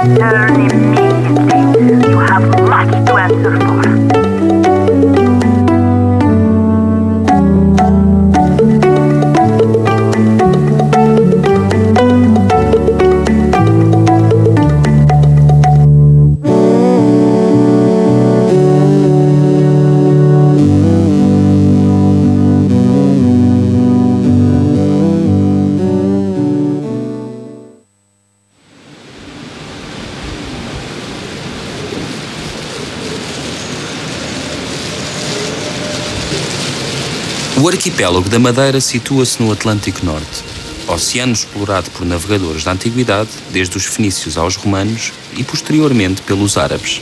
Learn immediately. You have much to answer for. O arquipélago da Madeira situa-se no Atlântico Norte, oceano explorado por navegadores da antiguidade, desde os fenícios aos romanos e posteriormente pelos árabes.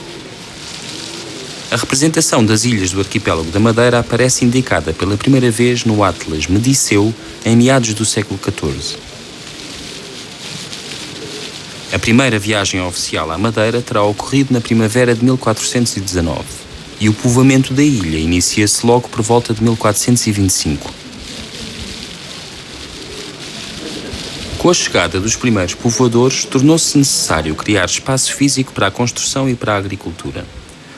A representação das ilhas do arquipélago da Madeira aparece indicada pela primeira vez no Atlas Mediceu em meados do século XIV. A primeira viagem oficial à Madeira terá ocorrido na primavera de 1419. E o povoamento da ilha inicia-se logo por volta de 1425. Com a chegada dos primeiros povoadores, tornou-se necessário criar espaço físico para a construção e para a agricultura,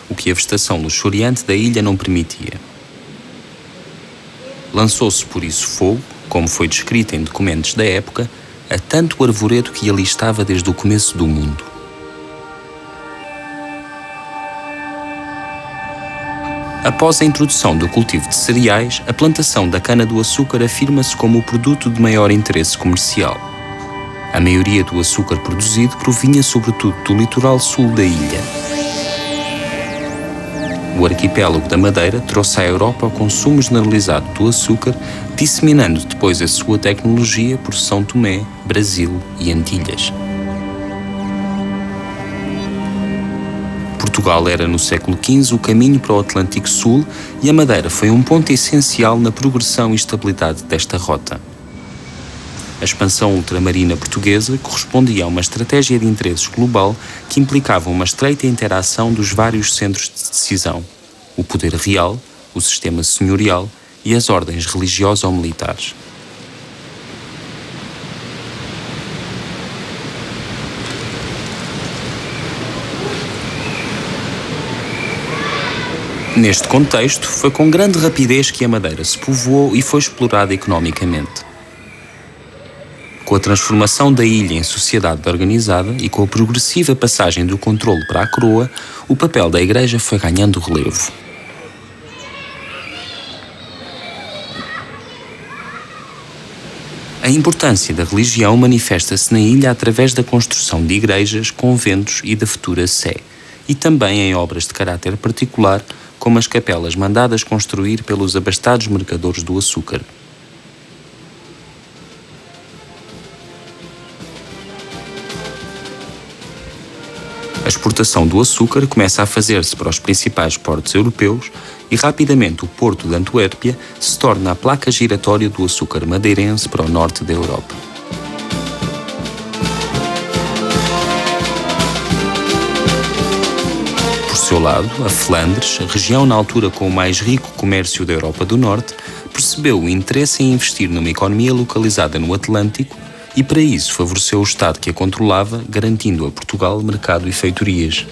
o que a vegetação luxuriante da ilha não permitia. Lançou-se por isso fogo, como foi descrito em documentos da época, a tanto arvoredo que ali estava desde o começo do mundo. Após a introdução do cultivo de cereais, a plantação da cana-do-açúcar afirma-se como o produto de maior interesse comercial. A maioria do açúcar produzido provinha sobretudo do litoral sul da ilha. O arquipélago da Madeira trouxe à Europa o consumo generalizado do açúcar, disseminando depois a sua tecnologia por São Tomé, Brasil e Antilhas. Portugal era, no século XV, o caminho para o Atlântico Sul e a Madeira foi um ponto essencial na progressão e estabilidade desta rota. A expansão ultramarina portuguesa correspondia a uma estratégia de interesses global que implicava uma estreita interação dos vários centros de decisão: o poder real, o sistema senhorial e as ordens religioso-militares. Neste contexto, foi com grande rapidez que a Madeira se povoou e foi explorada economicamente. Com a transformação da ilha em sociedade organizada e com a progressiva passagem do controle para a coroa, o papel da Igreja foi ganhando relevo. A importância da religião manifesta-se na ilha através da construção de igrejas, conventos e da futura sé, e também em obras de caráter particular, como as capelas mandadas construir pelos abastados mercadores do açúcar. A exportação do açúcar começa a fazer-se para os principais portos europeus e rapidamente o porto de Antuérpia se torna a placa giratória do açúcar madeirense para o norte da Europa. Por seu lado, a Flandres, a região na altura com o mais rico comércio da Europa do Norte, percebeu o interesse em investir numa economia localizada no Atlântico e para isso favoreceu o Estado que a controlava, garantindo a Portugal mercado e feitorias.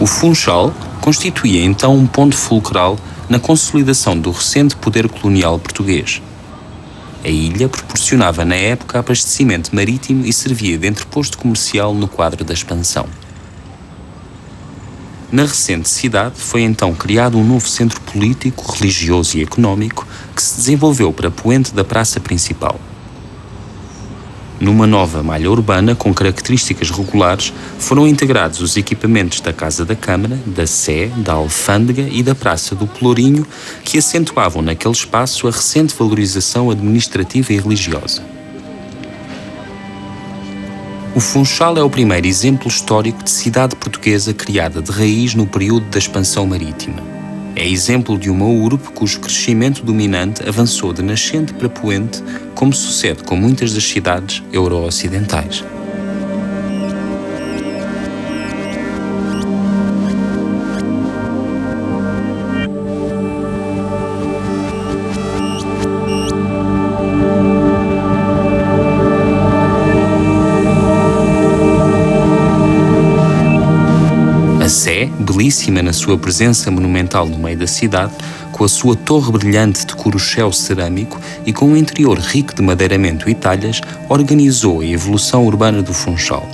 O Funchal constituía então um ponto fulcral na consolidação do recente poder colonial português. A ilha proporcionava na época abastecimento marítimo e servia de entreposto comercial no quadro da expansão. Na recente cidade foi então criado um novo centro político, religioso e económico que se desenvolveu para poente da praça principal. Numa nova malha urbana com características regulares, foram integrados os equipamentos da Casa da Câmara, da Sé, da Alfândega e da Praça do Pelourinho, que acentuavam naquele espaço a recente valorização administrativa e religiosa. O Funchal é o primeiro exemplo histórico de cidade portuguesa criada de raiz no período da expansão marítima. É exemplo de uma urbe cujo crescimento dominante avançou de nascente para poente, como sucede com muitas das cidades euro-ocidentais. Belíssima na sua presença monumental no meio da cidade, com a sua torre brilhante de coruchel cerâmico e com um interior rico de madeiramento e talhas, organizou a evolução urbana do Funchal.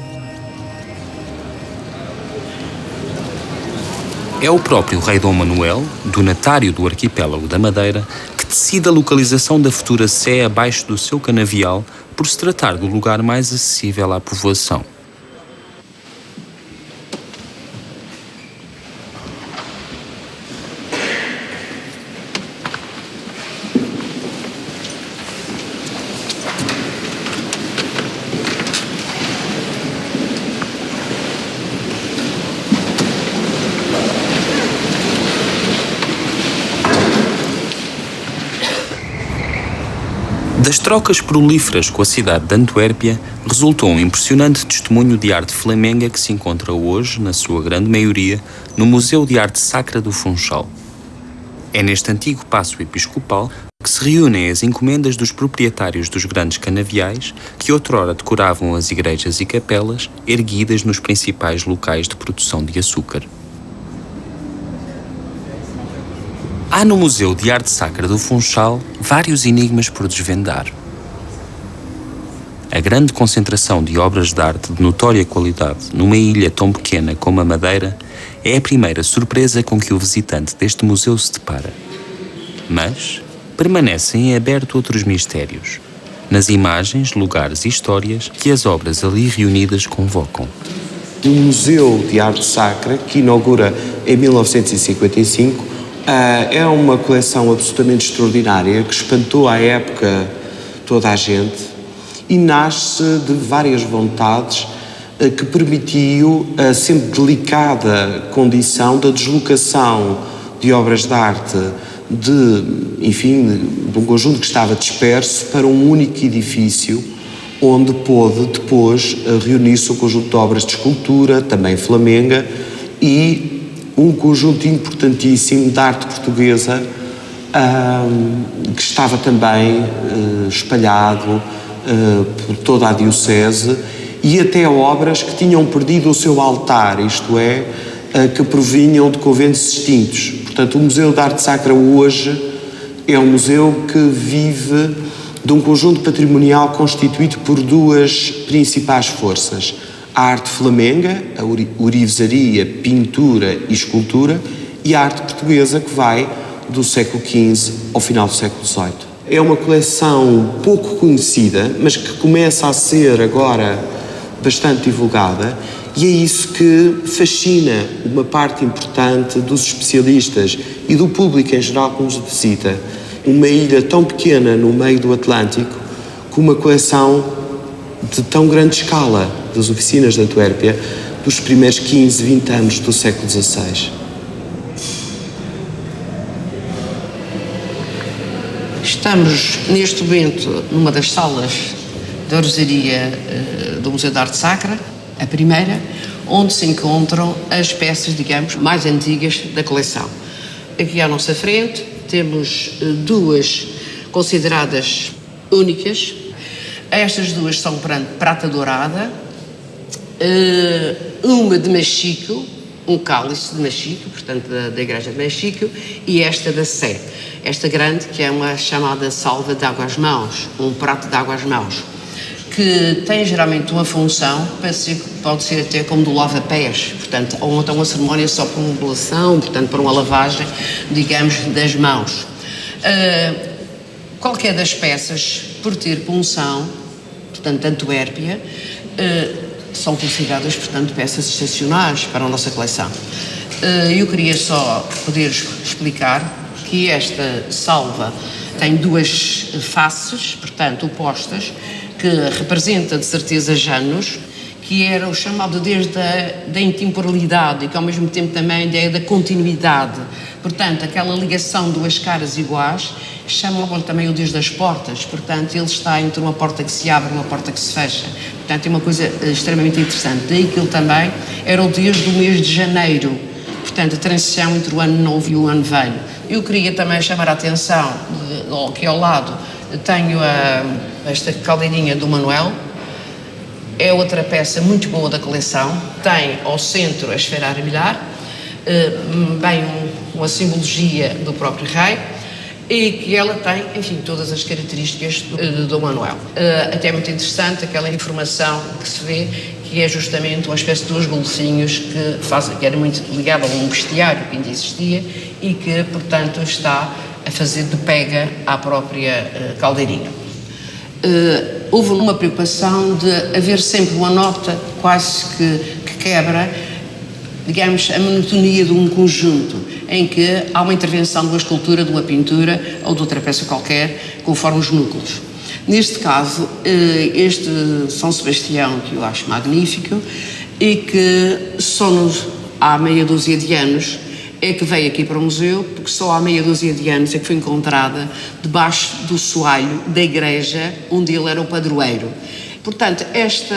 É o próprio rei Dom Manuel, donatário do arquipélago da Madeira, que decide a localização da futura Sé abaixo do seu canavial, por se tratar do lugar mais acessível à povoação. Das trocas prolíferas com a cidade de Antuérpia, resultou um impressionante testemunho de arte flamenga que se encontra hoje, na sua grande maioria, no Museu de Arte Sacra do Funchal. É neste antigo paço episcopal que se reúnem as encomendas dos proprietários dos grandes canaviais que outrora decoravam as igrejas e capelas erguidas nos principais locais de produção de açúcar. Há no Museu de Arte Sacra do Funchal vários enigmas por desvendar. A grande concentração de obras de arte de notória qualidade numa ilha tão pequena como a Madeira é a primeira surpresa com que o visitante deste museu se depara. Mas permanecem em aberto outros mistérios, nas imagens, lugares e histórias que as obras ali reunidas convocam. O Museu de Arte Sacra, que inaugura em 1955, é uma coleção absolutamente extraordinária que espantou à época toda a gente e nasce de várias vontades que permitiu a sempre delicada condição da deslocação de obras de arte de um conjunto que estava disperso para um único edifício onde pôde depois reunir-se um conjunto de obras de escultura, também flamenga, e um conjunto importantíssimo de arte portuguesa que estava também espalhado por toda a diocese e até obras que tinham perdido o seu altar, isto é, que provinham de conventos extintos. Portanto, o Museu de Arte Sacra hoje é um museu que vive de um conjunto patrimonial constituído por duas principais forças: a arte flamenga, a orivesaria, pintura e escultura, e a arte portuguesa, que vai do século XV ao final do século XVIII. É uma coleção pouco conhecida, mas que começa a ser agora bastante divulgada, e é isso que fascina uma parte importante dos especialistas e do público em geral que nos visita. Uma ilha tão pequena no meio do Atlântico, com uma coleção de tão grande escala das oficinas de Antuérpia dos primeiros 15, 20 anos do século XVI. Estamos, neste momento, numa das salas da orivesaria do Museu de Arte Sacra, a primeira, onde se encontram as peças, digamos, mais antigas da coleção. Aqui à nossa frente temos duas consideradas únicas. Estas duas são prata dourada, uma de machico um cálice de Machico, portanto da igreja de Machico, e esta da Sé, esta grande, que é uma chamada salva de água às mãos, um prato de água às mãos, que tem geralmente uma função, pode ser até como do lava-pés, portanto, ou então uma cerimónia só para uma oblação, portanto, para uma lavagem, digamos, das mãos. Qualquer das peças, por ter punção, portanto, de Antuérpia, são consideradas, portanto, peças excepcionais para a nossa coleção. Eu queria só poder explicar que esta salva tem duas faces, portanto, opostas, que representa de certeza Janos, que era o chamado Deus da intemporalidade e que ao mesmo tempo também a ideia da continuidade. Portanto, aquela ligação de duas caras iguais, chamam-lhe também o Deus das portas, portanto, ele está entre uma porta que se abre e uma porta que se fecha. Portanto, é uma coisa extremamente interessante. Daí que ele também era o Deus do mês de janeiro, portanto, a transição entre o ano novo e o ano velho. Eu queria também chamar a atenção, que ao lado tenho esta caldeirinha do Manuel, é outra peça muito boa da coleção, tem ao centro a esfera armilhar, bem uma simbologia do próprio rei, e que ela tem, enfim, todas as características do Manuel. Até é muito interessante aquela informação que se vê, que é justamente uma espécie de dois golfinhos que era muito ligado a um bestiário que ainda existia e que, portanto, está a fazer de pega à própria caldeirinha. Houve uma preocupação de haver sempre uma nota quase que quebra, digamos, a monotonia de um conjunto, em que há uma intervenção de uma escultura, de uma pintura ou de outra peça qualquer, conforme os núcleos. Neste caso, este São Sebastião, que eu acho magnífico, e que só há meia dúzia de anos é que veio aqui para o museu, porque só há meia dúzia de anos é que foi encontrada debaixo do soalho da igreja onde ele era o padroeiro. Portanto, esta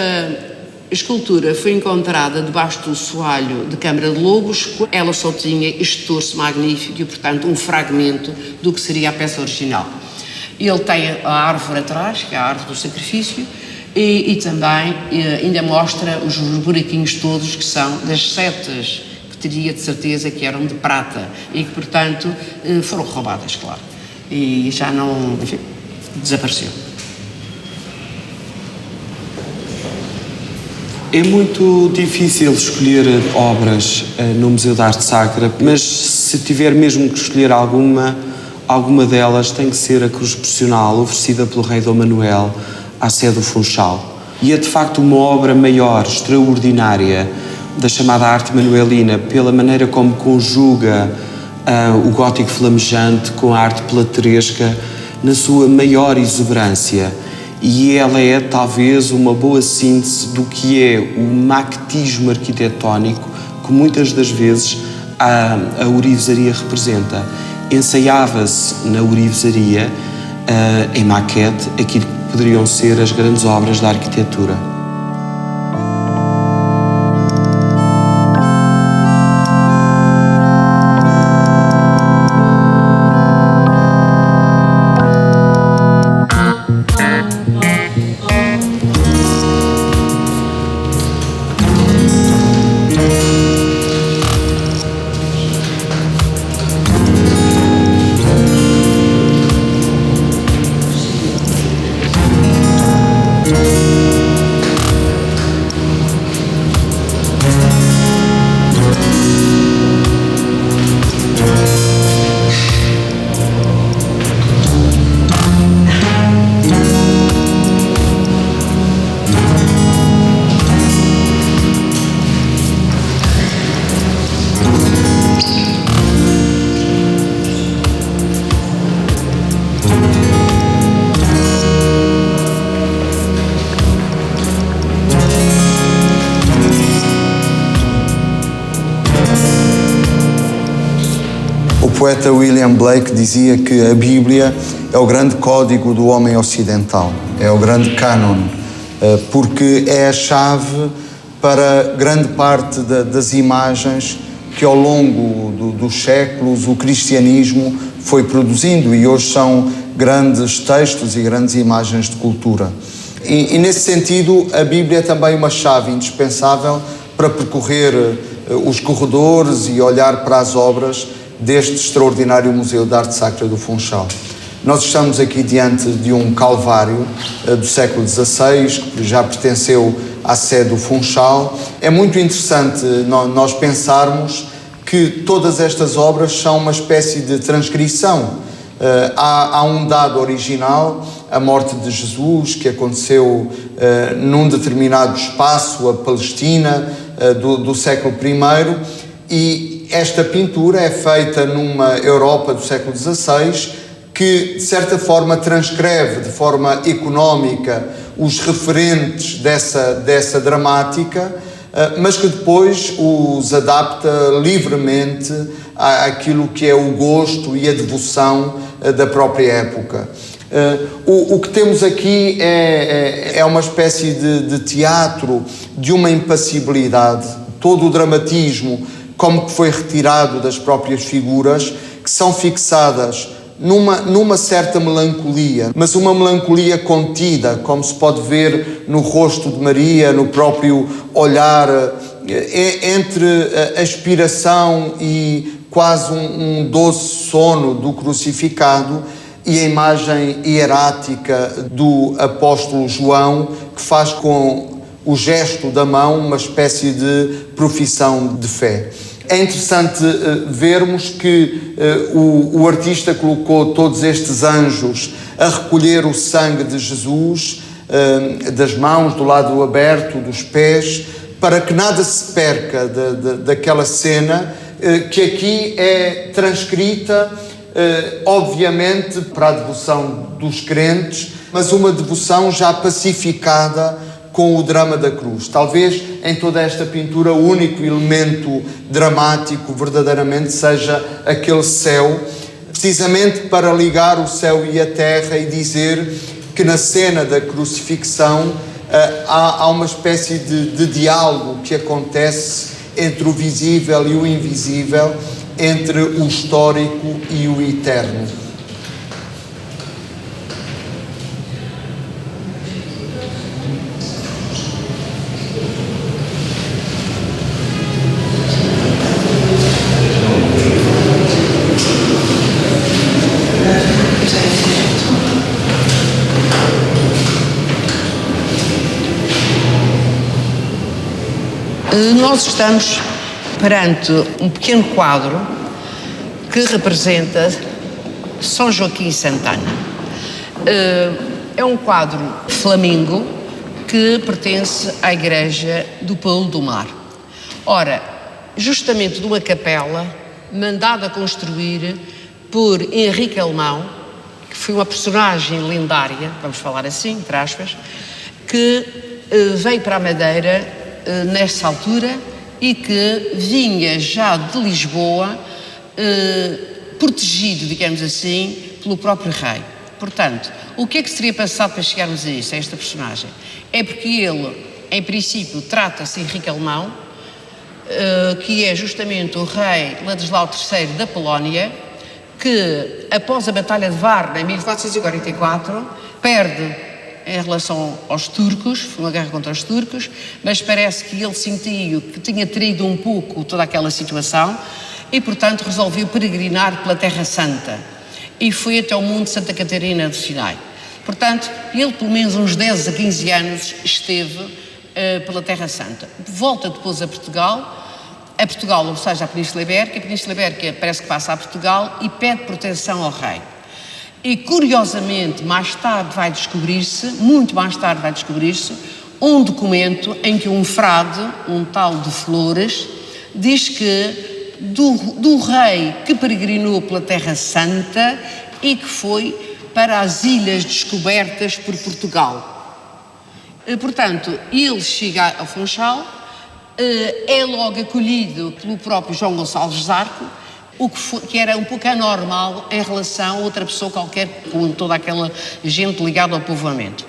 escultura foi encontrada debaixo do soalho de Câmara de Lobos. Ela só tinha este torso magnífico e, portanto, um fragmento do que seria a peça original. Ele tem a árvore atrás, que é a árvore do sacrifício, e também ainda mostra os buraquinhos todos que são das setas, que teria de certeza que eram de prata e que, portanto, foram roubadas, claro. E já não, enfim, desapareceu. É muito difícil escolher obras no Museu de Arte Sacra, mas se tiver mesmo que escolher alguma delas tem que ser a cruz processional oferecida pelo rei Dom Manuel à Sé do Funchal. E é de facto uma obra maior, extraordinária, da chamada arte manuelina, pela maneira como conjuga o gótico flamejante com a arte plateresca na sua maior exuberância. E ela é talvez uma boa síntese do que é o maquetismo arquitetónico que muitas das vezes a ourivesaria representa. Ensaiava-se na ourivesaria, em maquete, aquilo que poderiam ser as grandes obras da arquitetura. O poeta William Blake dizia que a Bíblia é o grande código do homem ocidental, é o grande cânon, porque é a chave para grande parte das imagens que ao longo dos séculos o cristianismo foi produzindo e hoje são grandes textos e grandes imagens de cultura. E nesse sentido, a Bíblia é também uma chave indispensável para percorrer os corredores e olhar para as obras deste extraordinário Museu de Arte Sacra do Funchal. Nós estamos aqui diante de um calvário do século XVI, que já pertenceu à sede do Funchal. É muito interessante nós pensarmos que todas estas obras são uma espécie de transcrição. Há um dado original, a morte de Jesus, que aconteceu num determinado espaço, a Palestina, do século I, e esta pintura é feita numa Europa do século XVI, que de certa forma transcreve de forma económica os referentes dessa dramática, mas que depois os adapta livremente àquilo que é o gosto e a devoção da própria época. O que temos aqui é uma espécie de teatro de uma impassibilidade, todo o dramatismo como que foi retirado das próprias figuras, que são fixadas numa certa melancolia, mas uma melancolia contida, como se pode ver no rosto de Maria, no próprio olhar, entre a aspiração e quase um doce sono do crucificado e a imagem hierática do apóstolo João, que faz com o gesto da mão uma espécie de profissão de fé. É interessante vermos que o artista colocou todos estes anjos a recolher o sangue de Jesus, das mãos, do lado aberto, dos pés, para que nada se perca daquela cena que aqui é transcrita, obviamente, para a devoção dos crentes, mas uma devoção já pacificada com o drama da cruz. Talvez em toda esta pintura o único elemento dramático verdadeiramente seja aquele céu, precisamente para ligar o céu e a terra e dizer que na cena da crucifixão há uma espécie de diálogo que acontece entre o visível e o invisível, entre o histórico e o eterno. Nós estamos perante um pequeno quadro que representa São Joaquim Santana. É um quadro flamingo que pertence à Igreja do Paulo do Mar. Ora, justamente de uma capela mandada construir por Henrique Alemão, que foi uma personagem lendária, vamos falar assim, entre aspas, que veio para a Madeira nesta altura e que vinha já de Lisboa protegido, digamos assim, pelo próprio rei. Portanto, o que é que se teria passado para chegarmos a isso, a esta personagem? É porque ele, em princípio, trata-se de Henrique Alemão, que é justamente o rei Ladislau III da Polónia, que após a Batalha de Varna, em 1444, perde em relação aos turcos, foi uma guerra contra os turcos, mas parece que ele sentiu que tinha traído um pouco toda aquela situação e, portanto, resolveu peregrinar pela Terra Santa e foi até o Monte Santa Catarina do Sinai. Portanto, ele, pelo menos uns 10 a 15 anos, esteve pela Terra Santa. Volta depois a Portugal, ou seja, a Península Ibérica parece que passa a Portugal e pede proteção ao rei. E, curiosamente, muito mais tarde vai descobrir-se, um documento em que um frade, um tal de Flores, diz que do rei que peregrinou pela Terra Santa e que foi para as ilhas descobertas por Portugal. Portanto, ele chega ao Funchal, é logo acolhido pelo próprio João Gonçalves Zarco, que era um pouco anormal em relação a outra pessoa qualquer, com toda aquela gente ligada ao povoamento.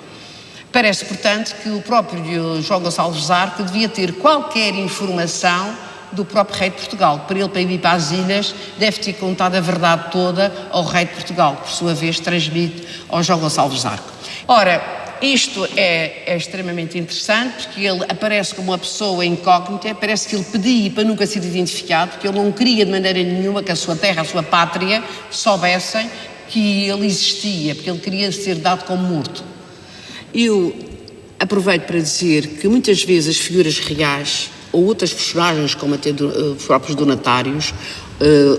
Parece, portanto, que o próprio João Gonçalves Zarco devia ter qualquer informação do próprio rei de Portugal. Para ele, para ir para as ilhas, deve ter contado a verdade toda ao rei de Portugal, que por sua vez transmite ao João Gonçalves Zarco. Ora, Isto é extremamente interessante, porque ele aparece como uma pessoa incógnita, parece que ele pedia para nunca ser identificado, porque ele não queria de maneira nenhuma que a sua terra, a sua pátria, soubessem que ele existia, porque ele queria ser dado como morto. Eu aproveito para dizer que muitas vezes as figuras reais, ou outras personagens, como até os próprios donatários,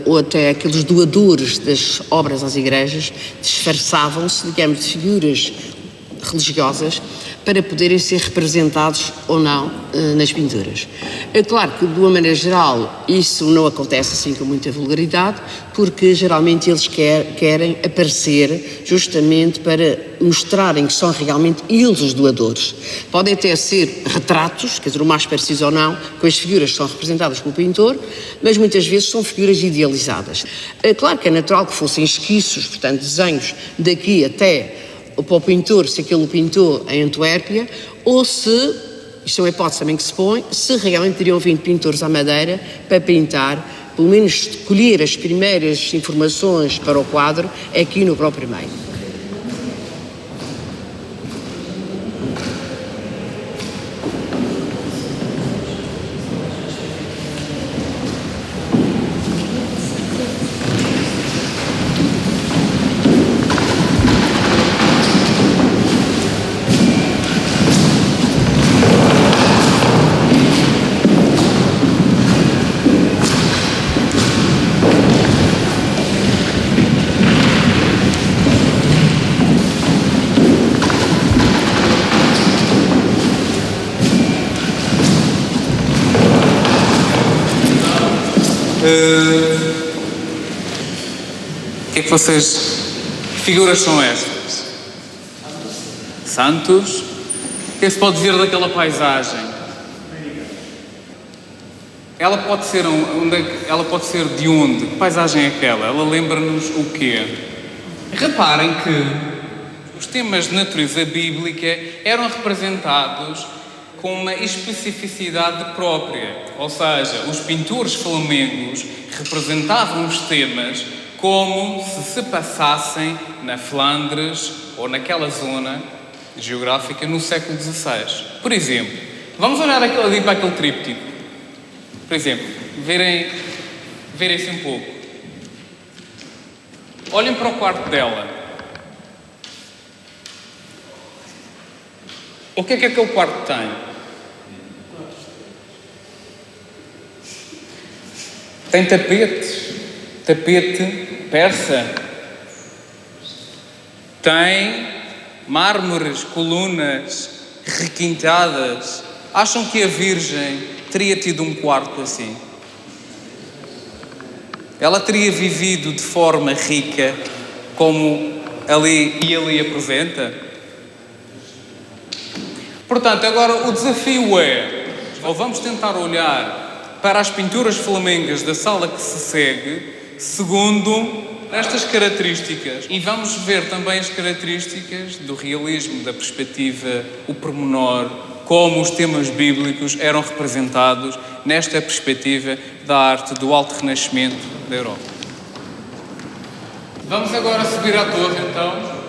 ou até aqueles doadores das obras às igrejas, disfarçavam-se, digamos, de figuras religiosas para poderem ser representados ou não nas pinturas. É claro que, de uma maneira geral, isso não acontece assim com muita vulgaridade, porque geralmente eles querem aparecer justamente para mostrarem que são realmente eles os doadores. Podem até ser retratos, quer dizer, o mais preciso ou não, com as figuras que são representadas pelo pintor, mas muitas vezes são figuras idealizadas. É claro que é natural que fossem esquiços, portanto, desenhos daqui até para o pintor, se aquele pintou em Antuérpia, ou se, isto é uma hipótese também que se põe, se realmente teriam vindo pintores à Madeira para pintar, pelo menos colher as primeiras informações para o quadro aqui no próprio meio. O que é que vocês... Que figuras são estas? Santos? O que é que se pode ver daquela paisagem? Ela pode ser ela pode ser de onde? Que paisagem é aquela? Ela lembra-nos o quê? Reparem que os temas de natureza bíblica eram representados com uma especificidade própria. Ou seja, os pintores flamengos representavam os temas como se passassem na Flandres ou naquela zona geográfica no século XVI. Por exemplo, vamos olhar ali para aquele tríptico. Por exemplo, verem-se um pouco. Olhem para o quarto dela. O que é que aquele quarto tem? Tem tapetes. Tapete persa. Tem mármores, colunas requintadas. Acham que a Virgem teria tido um quarto assim? Ela teria vivido de forma rica, como ali apresenta? Portanto, agora o desafio é, ou vamos tentar olhar para as pinturas flamengas da sala que se segue, segundo estas características. E vamos ver também as características do realismo, da perspectiva, o pormenor, como os temas bíblicos eram representados nesta perspectiva da arte do Alto Renascimento da Europa. Vamos agora subir à torre, então.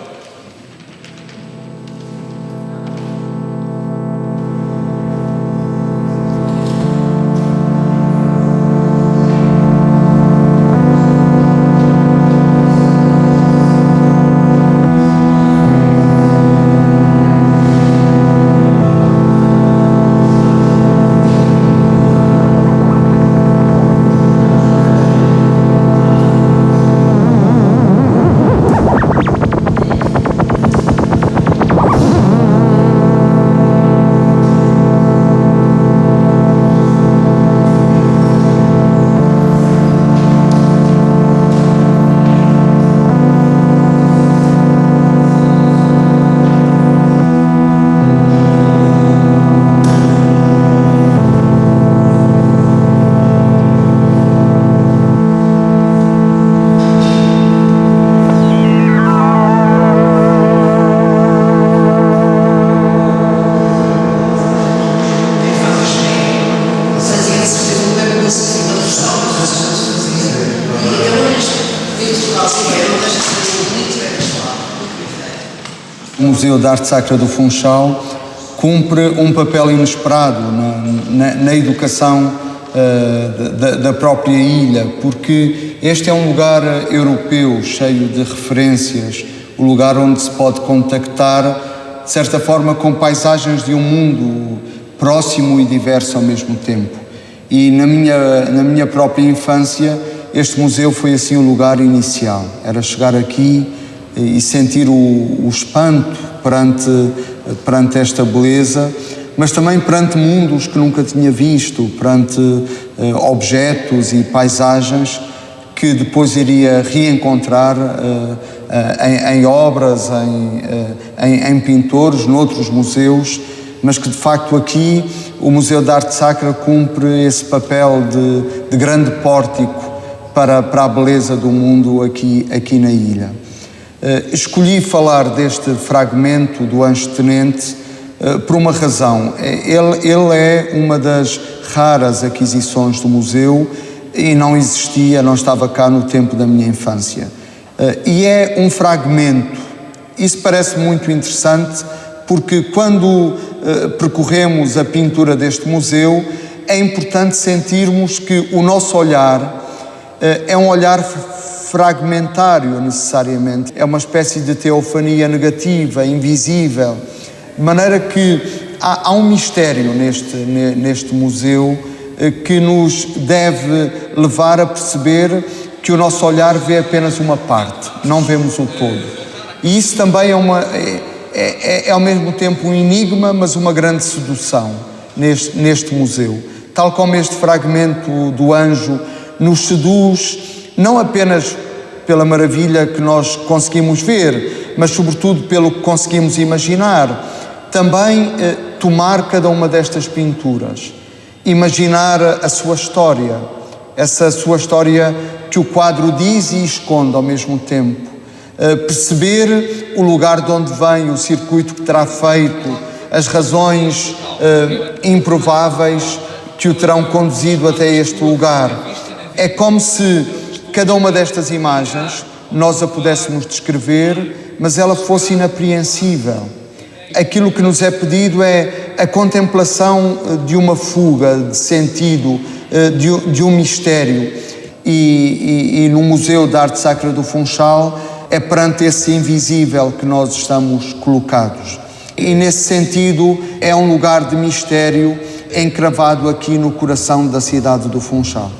Museu de Arte Sacra do Funchal cumpre um papel inesperado na educação da própria ilha, porque este é um lugar europeu cheio de referências, o lugar onde se pode contactar, de certa forma, com paisagens de um mundo próximo e diverso ao mesmo tempo. E na minha própria infância, este museu foi assim o lugar inicial. Era chegar aqui e sentir o espanto perante esta beleza, mas também perante mundos que nunca tinha visto, perante objetos e paisagens que depois iria reencontrar em obras, em pintores, noutros museus, mas que de facto aqui o Museu de Arte Sacra cumpre esse papel de grande pórtico para a beleza do mundo aqui na ilha. Escolhi falar deste fragmento do Anjo Tenente por uma razão. Ele é uma das raras aquisições do museu e não estava cá no tempo da minha infância. E é um fragmento. Isso parece muito interessante porque quando percorremos a pintura deste museu é importante sentirmos que o nosso olhar é um olhar fragmentário necessariamente. É uma espécie de teofania negativa, invisível. De maneira que há um mistério neste museu que nos deve levar a perceber que o nosso olhar vê apenas uma parte, não vemos o todo. E isso também é ao mesmo tempo um enigma, mas uma grande sedução neste museu. Tal como este fragmento do anjo nos seduz, não apenas pela maravilha que nós conseguimos ver, mas sobretudo pelo que conseguimos imaginar. Também tomar cada uma destas pinturas, imaginar a sua história, essa sua história que o quadro diz e esconde ao mesmo tempo. Perceber o lugar de onde vem, o circuito que terá feito, as razões improváveis que o terão conduzido até este lugar. É como se cada uma destas imagens nós a pudéssemos descrever, mas ela fosse inapreensível. Aquilo que nos é pedido é a contemplação de uma fuga de sentido, de um mistério. E no Museu de Arte Sacra do Funchal é perante esse invisível que nós estamos colocados. E nesse sentido é um lugar de mistério encravado aqui no coração da cidade do Funchal.